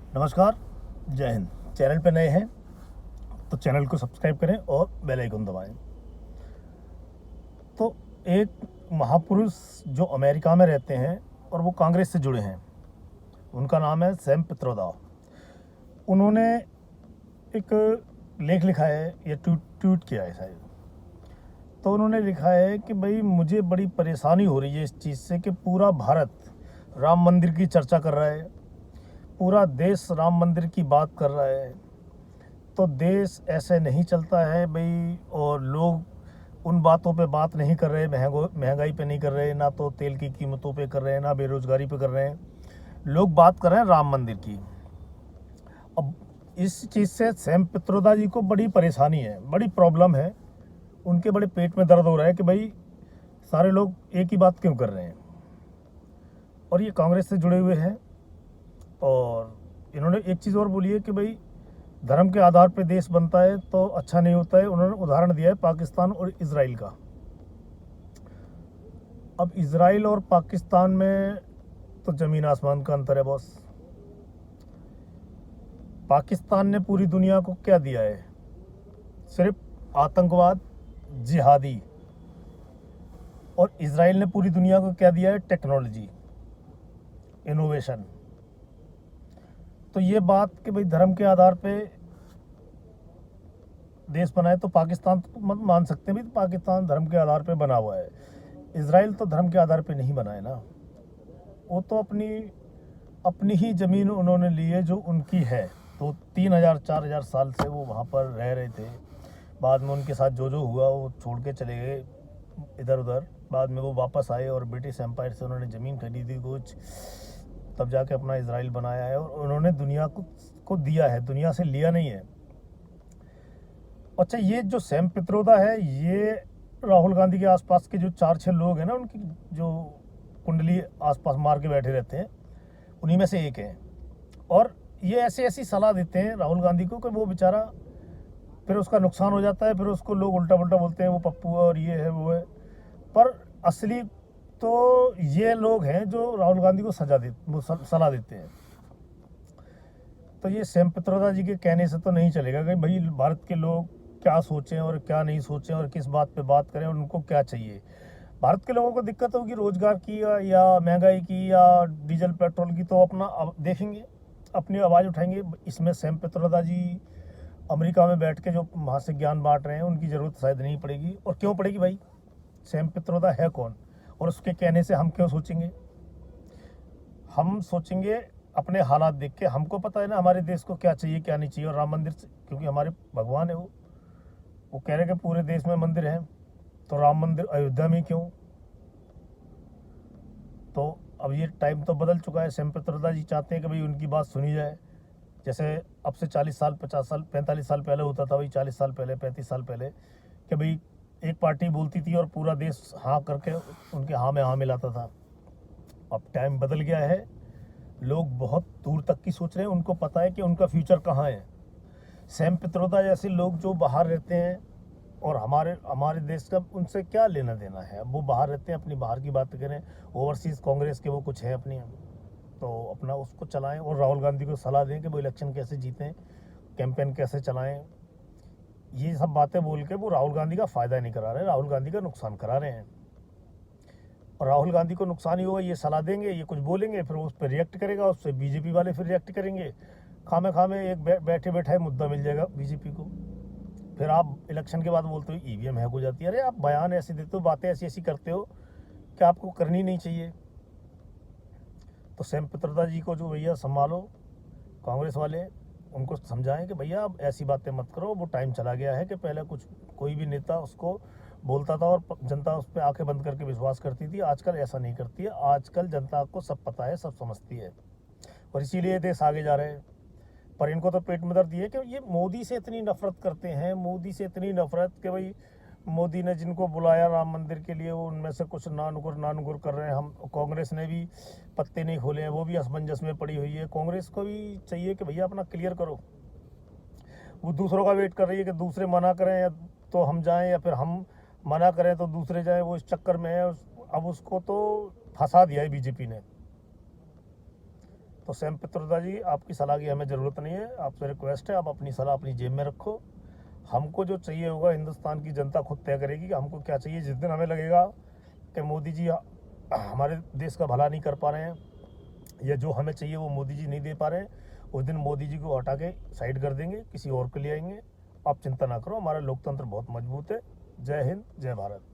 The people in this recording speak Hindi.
नमस्कार, जय हिंद। चैनल पे नए हैं तो चैनल को सब्सक्राइब करें और बेल आइकन दबाएं। तो एक महापुरुष जो अमेरिका में रहते हैं और वो कांग्रेस से जुड़े हैं, उनका नाम है सैम पित्रोदा। उन्होंने एक लेख लिखा है या ट्वीट किया है शायद। तो उन्होंने लिखा है कि भाई मुझे बड़ी परेशानी हो रही है इस चीज़ से कि पूरा भारत राम मंदिर की चर्चा कर रहा है, पूरा देश राम मंदिर की बात कर रहा है। तो देश ऐसे नहीं चलता है भाई, और लोग उन बातों पे बात नहीं कर रहे, महंगाई पे नहीं कर रहे, ना तो तेल की कीमतों पे कर रहे हैं, ना बेरोजगारी पे कर रहे हैं। लोग बात कर रहे हैं राम मंदिर की। अब इस चीज़ से सैम पित्रोदा जी को बड़ी परेशानी है, बड़ी प्रॉब्लम है। उनके बड़े पेट में दर्द हो रहा है कि भाई सारे लोग एक ही बात क्यों कर रहे हैं। और ये कांग्रेस से जुड़े हुए हैं। और इन्होंने एक चीज़ और बोली है कि भाई धर्म के आधार पर देश बनता है तो अच्छा नहीं होता है। उन्होंने उदाहरण दिया है पाकिस्तान और इजराइल का। अब इजराइल और पाकिस्तान में तो ज़मीन आसमान का अंतर है बॉस। पाकिस्तान ने पूरी दुनिया को क्या दिया है? सिर्फ आतंकवाद, जिहादी। और इजराइल ने पूरी दुनिया को क्या दिया है? Technology, innovation. तो ये बात कि भाई धर्म के आधार पे देश बनाए तो पाकिस्तान तो मत मान सकते हैं भी, तो पाकिस्तान धर्म के आधार पे बना हुआ है। इजराइल तो धर्म के आधार पे नहीं बना है ना। वो तो अपनी ही ज़मीन उन्होंने ली है जो उनकी है। तो 3,000-4,000 साल से वो वहाँ पर रह रहे थे। बाद में उनके साथ जो हुआ वो छोड़ के चले गए इधर उधर। बाद में वो वापस आए और ब्रिटिश एम्पायर से उन्होंने ज़मीन खरीदी कुछ, तब जाके अपना इजराइल बनाया है। और उन्होंने दुनिया को दिया है, दुनिया से लिया नहीं है। अच्छा, ये जो सैम पित्रोदा है, ये राहुल गांधी के आसपास के जो 4-6 लोग हैं ना, उनकी जो कुंडली आसपास मार के बैठे रहते हैं, उन्हीं में से एक है। और ये ऐसी सलाह देते हैं राहुल गांधी को कि वो बेचारा, फिर उसका नुकसान हो जाता है, फिर उसको लोग उल्टा पुल्टा बोलते हैं, वो पप्पू है और ये है वो है। पर असली तो ये लोग हैं जो राहुल गांधी को सलाह देते हैं। तो ये सैम पित्रोदा जी के कहने से तो नहीं चलेगा कि भाई भारत के लोग क्या सोचें और क्या नहीं सोचें और किस बात पे बात करें और उनको क्या चाहिए। भारत के लोगों को दिक्कत होगी रोजगार की या महंगाई की या डीजल पेट्रोल की, तो अपना देखेंगे, अपनी आवाज़ उठाएंगे। इसमें सैम पित्रोदा जी अमेरिका में बैठ के जो वहाँ से ज्ञान बांट रहे हैं, उनकी ज़रूरत शायद नहीं पड़ेगी। और क्यों पड़ेगी भाई? सैम पित्रोदा है कौन और उसके कहने से हम क्यों सोचेंगे? हम सोचेंगे अपने हालात देख के। हमको पता है ना हमारे देश को क्या चाहिए क्या नहीं चाहिए। और राम मंदिर से, क्योंकि हमारे भगवान है वो कह रहे कि पूरे देश में मंदिर हैं, तो राम मंदिर अयोध्या में क्यों? तो अब ये टाइम तो बदल चुका है। सैम पित्रोदा जी चाहते हैं कि भाई उनकी बात सुनी जाए। जैसे अब से 40 साल, 50 साल, 45 साल पहले होता था भाई, 40 साल पहले, 35 साल पहले, कि भाई एक पार्टी बोलती थी और पूरा देश हाँ करके उनके हाँ में हाँ मिलाता था। अब टाइम बदल गया है। लोग बहुत दूर तक की सोच रहे हैं, उनको पता है कि उनका फ्यूचर कहाँ है। सैम पित्रोदा जैसे लोग जो बाहर रहते हैं, और हमारे देश का उनसे क्या लेना देना है। अब वो बाहर रहते हैं, अपनी बाहर की बात करें। ओवरसीज़ कांग्रेस के वो कुछ है अपनी, तो अपना उसको चलाएं। और राहुल गांधी को सलाह दें कि वो इलेक्शन कैसे जीतें, कैंपेन कैसे चलाएं। ये सब बातें बोल के वो राहुल गांधी का फ़ायदा नहीं करा रहे, राहुल गांधी का नुकसान करा रहे हैं। और राहुल गांधी को नुकसान ही होगा। ये सलाह देंगे, ये कुछ बोलेंगे, फिर उस पर रिएक्ट करेगा, उससे बीजेपी वाले फिर रिएक्ट करेंगे। खामे एक बैठे बैठाए मुद्दा मिल जाएगा बीजेपी को। फिर आप इलेक्शन के बाद बोलते हो ईवीएम हैक हो जाती है। अरे आप बयान ऐसे देते हो, बातें ऐसी करते हो कि आपको करनी नहीं चाहिए। तो सैम पित्रोदा जी को जो भैया संभालो, कांग्रेस वाले उनको समझाएं कि भैया आप ऐसी बातें मत करो। वो टाइम चला गया है कि पहले कोई भी नेता उसको बोलता था और जनता उस पर आंखें बंद करके विश्वास करती थी। आजकल ऐसा नहीं करती है। आजकल जनता को सब पता है, सब समझती है, और इसीलिए देश आगे जा रहे हैं। पर इनको तो पेट में दर्द ये है कि ये मोदी से इतनी नफरत करते हैं, मोदी से इतनी नफरत कि भाई मोदी ने जिनको बुलाया राम मंदिर के लिए, वो उनमें से कुछ नानुकुर कर रहे हैं। हम कांग्रेस ने भी पत्ते नहीं खोले हैं, वो भी असमंजस में पड़ी हुई है। कांग्रेस को भी चाहिए कि भैया अपना क्लियर करो। वो दूसरों का वेट कर रही है कि दूसरे मना करें या तो हम जाएं, या फिर हम मना करें तो दूसरे जाएं। वो इस चक्कर में है। अब उसको तो फंसा दिया है बीजेपी ने। तो सैम पित्रोदा जी, आपकी सलाह की हमें ज़रूरत नहीं है, आपसे रिक्वेस्ट है आप अपनी सलाह अपनी जेब में रखो। हमको जो चाहिए होगा हिंदुस्तान की जनता खुद तय करेगी कि हमको क्या चाहिए। जिस दिन हमें लगेगा कि मोदी जी हमारे देश का भला नहीं कर पा रहे हैं या जो हमें चाहिए वो मोदी जी नहीं दे पा रहे हैं, उस दिन मोदी जी को हटा के साइड कर देंगे, किसी और को ले आएंगे। आप चिंता ना करो, हमारा लोकतंत्र बहुत मजबूत है। जय हिंद, जय भारत।